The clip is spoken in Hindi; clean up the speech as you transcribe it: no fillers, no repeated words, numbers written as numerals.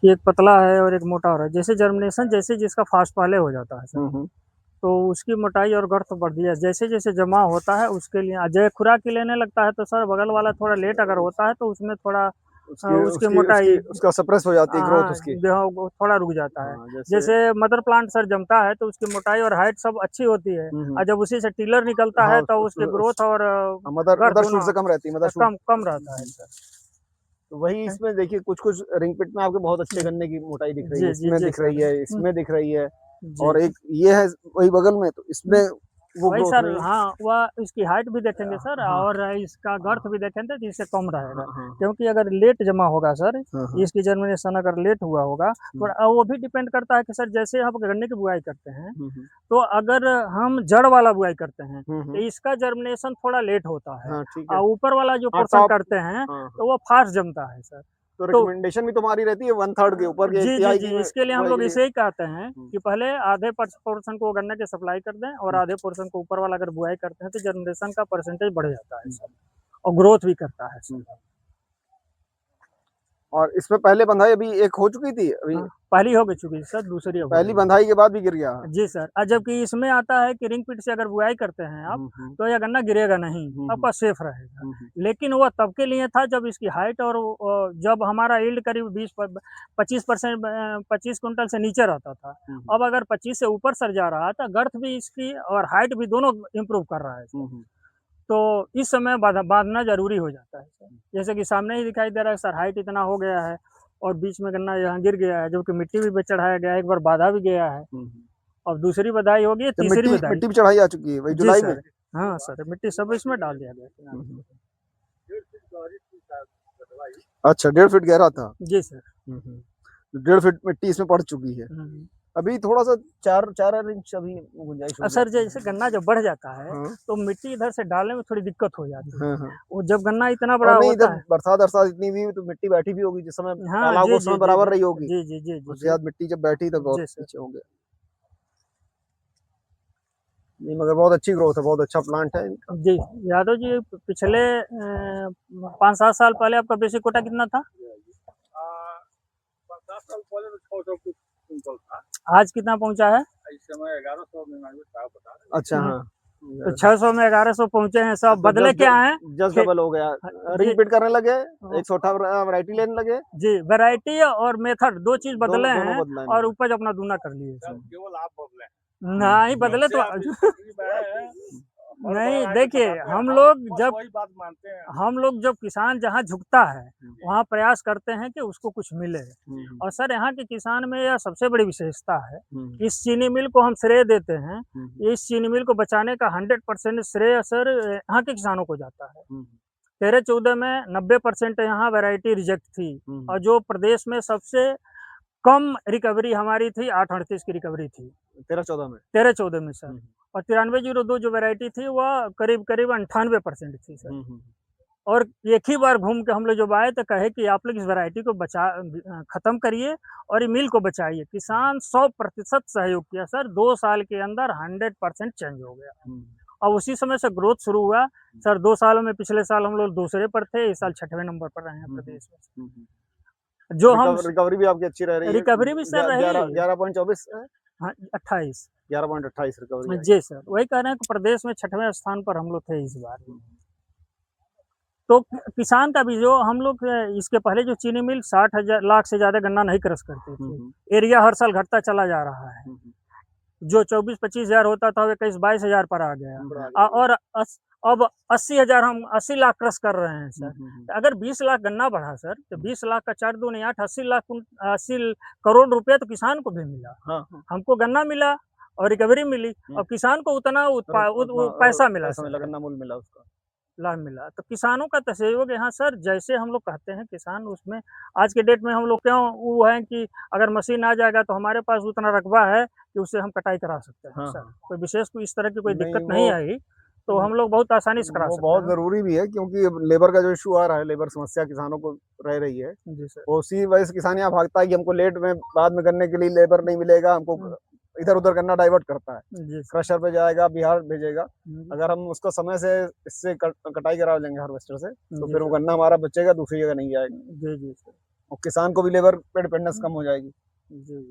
कि एक पतला है और एक मोटा हो रहा है। जैसे जर्मिनेशन जैसे जिसका फास्ट पहले हो जाता है सर, तो उसकी मोटाई और गर्थ बढ़ती है। जैसे जैसे जमा होता है उसके लिए जय खुराक की लेने लगता है तो सर बगल वाला थोड़ा लेट अगर होता है तो उसमें थोड़ा उसकी उसकी उसकी मोटाई उसकी उसका सप्रेस हो जाती है ग्रोथ हाँ उसकी। वो थोड़ा रुक जाता है। हाँ, जैसे जैसे मदर प्लांट सर जमता है तो उसकी मोटाई और हाइट सब अच्छी होती है, हम्म। और जब उसी से टिलर निकलता हाँ है तो उसकी ग्रोथ और मदर गर्थ मदर शूट दोनों से कम रहती है, मदर शूट। कम कम रहता है सर। तो वही इसमें देखिए कुछ कुछ रिंग पिट में आपके बहुत अच्छे गन्ने की मोटाई दिख रही है, जी जी इसमें जी दिख रही सर। है, इसमें दिख रही है। जी और एक ये है वही बगल में, तो इसमें वो वही ग्रोथ सर। नहीं है। हाँ वह इसकी हाइट भी देखेंगे सर हाँ और इसका गर्थ भी देखेंगे तो इससे कम रहेगा। हाँ हाँ क्योंकि अगर लेट जमा होगा सर, हाँ हाँ। इसकी जर्मिनेशन अगर लेट हुआ होगा हम्म, तो वो भी डिपेंड करता है कि सर जैसे हम गन्ने की बुआई करते हैं हम्म, तो अगर हम जड़ वाला बुआई करते हैं तो हम्म। इसका जर्मिनेशन थोड़ा लेट होता है, हाँ ठीक है। और ऊपर वाला जो हाँ पोर्शन टॉप। करते हैं हाँ हाँ। तो वो फास्ट जमता है सर। तो तो रिकमेंडेशन भी तुम्हारी रहती है वन थर्ड के ऊपर के, एक जी जी तिहाई जी की इसके लिए हम बुआई के लोग लिए। इसे ही कहते हैं हम्म, कि पहले आधे पोर्शन को गन्ने के सप्लाई कर दें और आधे पोर्शन को ऊपर वाला अगर बुआई करते हैं तो जर्मिनेशन का परसेंटेज बढ़ जाता है हम्म, सर, और ग्रोथ भी करता है सर। हम्म। और इसमें पहले बंधाई अभी एक हो चुकी थी अभी, हाँ पहली हो गई चुकी सर, दूसरी अब हो पहली रही है। बंधाई के बाद भी गिर गया। जी सर। और जबकि इसमें आता है कि रिंग पिट से अगर बुआई करते हैं आप हम्म तो यह गन्ना गिरेगा नहीं, हम्म आपका सेफ रहेगा। हम्म लेकिन वह तब के लिए था जब इसकी हाइट और जब हमारा यील्ड करीब 25% 25 कुंटल से नीचे रहता था। हम्म अब अगर 25 से ऊपर सर जा रहा है तो गर्थ भी इसकी और हाइट भी दोनों इम्प्रूव कर रहा है सर। हम्म तो इस समय बांधना जरूरी हो जाता है सर। जैसे कि सामने ही दिखाई दे रहा है सर, हाइट इतना हो गया है और बीच में गन्ना यहाँ गिर गया है, जो कि मिट्टी भी चढ़ाया गया है, एक बार बांधा भी गया है। हम्म। और दूसरी बधाई होगी, जब तीसरी मिट्टी बधाई। मिट्टी भी चढ़ाई आ चुकी है वही जी जुलाई में। सर। हाँ सर, मिट्टी सब इसमें डाल दिया गया किनारे हम्म। पे। अच्छा 1.5 फीट गहरा था। जी सर। 1.5 फीट मिट्टी इसमें पड़ चुकी है। हम्म। अभी थोड़ा सा 4 4 इंच अभी गुंजाइश और हो सर जाती है। जैसे गन्ना जब बढ़ जाता है हाँ तो मिट्टी इधर से डालने में थोड़ी दिक्कत हो जाती हाँ है। हाँ। वो जब गन्ना इतना और बड़ा नहीं इधर होता है। बरसात बरसात इतनी हुई तो मिट्टी बैठी भी होगी, जिस समय हाँ डाला होगा जी उस जी समय जी बराबर रही होगी। जी जी जी जी उसके जी बाद मिट्टी जब बैठी तो बहुत जी सर। नीचे हो गया। नहीं मगर बहुत अच्छी ग्रोथ है, बहुत अच्छा प्लांट है इनका। जी यादव जी, पिछले 5-7 साल पहले आपका बेसिक कोटा कितना था? 10 साल पहले तो 600 कुछ कुंटल था। आज कितना पहुंचा है? इस समय 1100 में बता रहे। अच्छा हाँ। तो 600 में 1100 पहुंचे हैं, सब तो बदले क्या है? जस्ट डबल हो गया। जी रिंग पिट करने लगे, 118 वैरायटी लेने लगे। जी, वैरायटी और मेथड दो चीज बदले दोनों दोनों हैं, बदला और इन्होंने। उपज अपना दूना कर लिए इसमें। केवल आप बदले। नहीं बदले तो नहीं देखिए, हम लोग जब किसान जहाँ झुकता है वहाँ प्रयास करते हैं कि उसको कुछ मिले। और सर यहाँ के किसान में यह सबसे बड़ी विशेषता है, इस चीनी मिल को हम श्रेय देते हैं। इस चीनी मिल को बचाने का 100% श्रेय सर यहाँ के किसानों को जाता है। 13-14 में 90% यहाँ वैरायटी रिजेक्ट थी, और जो प्रदेश में सबसे कम रिकवरी हमारी थी 838 की रिकवरी थी 13 14 में। 13-14 में सर। और 9302 जो वैरायटी थी वह करीब करीब 98% थी सर। और एक ही बार घूम के हम लोग जब आए तो कहे कि आप लोग इस वैरायटी को खत्म करिए और ये मिल को बचाइए। किसान 100% सहयोग किया सर, 2 साल के अंदर 100% चेंज हो गया। और उसी समय से ग्रोथ शुरू हुआ सर। 2 सालों में पिछले साल हम लोग दूसरे पर थे, इस साल 6वें नंबर पर रहे हैं प्रदेश में। जो हम रिकवरी भी आपकी अच्छी रह रही है। रिकवरी भी सर रही 11.24। हाँ 28। 11.28 रिकवरी आई। जी सर, वही कह रहे हैं कि प्रदेश में 6वें स्थान पर हम लोग थे इस बार। तो किसान का भी जो हम लोग इसके पहले जो चीनी मिल 60 लाख से ज्यादा गन्ना नहीं क्रश करती थी। एरिया हर साल घटता चला जा रहा है। जो 24-25 हजार होता था वो 21-22 हजार पर आ गया। और अब 80 हजार, हम 80 लाख क्रश कर रहे हैं सर। अगर 20 लाख गन्ना बढ़ा सर तो 20 लाख का 4 दूनी 8, 80 करोड़ रुपए तो किसान को भी मिला। हाँ। हमको गन्ना मिला और रिकवरी मिली, और किसान को उतना पैसा मिला सर, गन्ना मूल मिला उसका, लाभ मिला। तो किसानों का तो सहयोग यहाँ सर, जैसे हम लोग कहते हैं किसान उसमें आज के डेट में हम लोग क्यों वो है कि अगर मशीन आ जाएगा तो हमारे पास उतना रकबा है कि उससे हम कटाई करा सकते हैं हाँ सर। हाँ। कोई विशेष कोई इस तरह की कोई नहीं दिक्कत वो नहीं आई, तो हम लोग बहुत आसानी से करा वो सकते बहुत हैं। जरूरी भी है, क्योंकि अब लेबर का जो इशू आ रहा है, लेबर समस्या किसानों को रह रही है। जी सर। वो उसी वजह से किसान यहाँ भागता है कि हमको लेट में बाद में करने के लिए लेबर नहीं मिलेगा, हमको इधर उधर करना डाइवर्ट करता है। जी सर। क्रशर पे जाएगा, बिहार भेजेगा। अगर हम उसको समय से इससे कटाई करा लेंगे हार्वेस्टर से, तो फिर वो सर। गन्ना हमारा बचेगा, दूसरी जगह नहीं जाएगा। जी जी सर। और किसान को भी लेबर पे डिपेंडेंस कम हो जाएगी। जी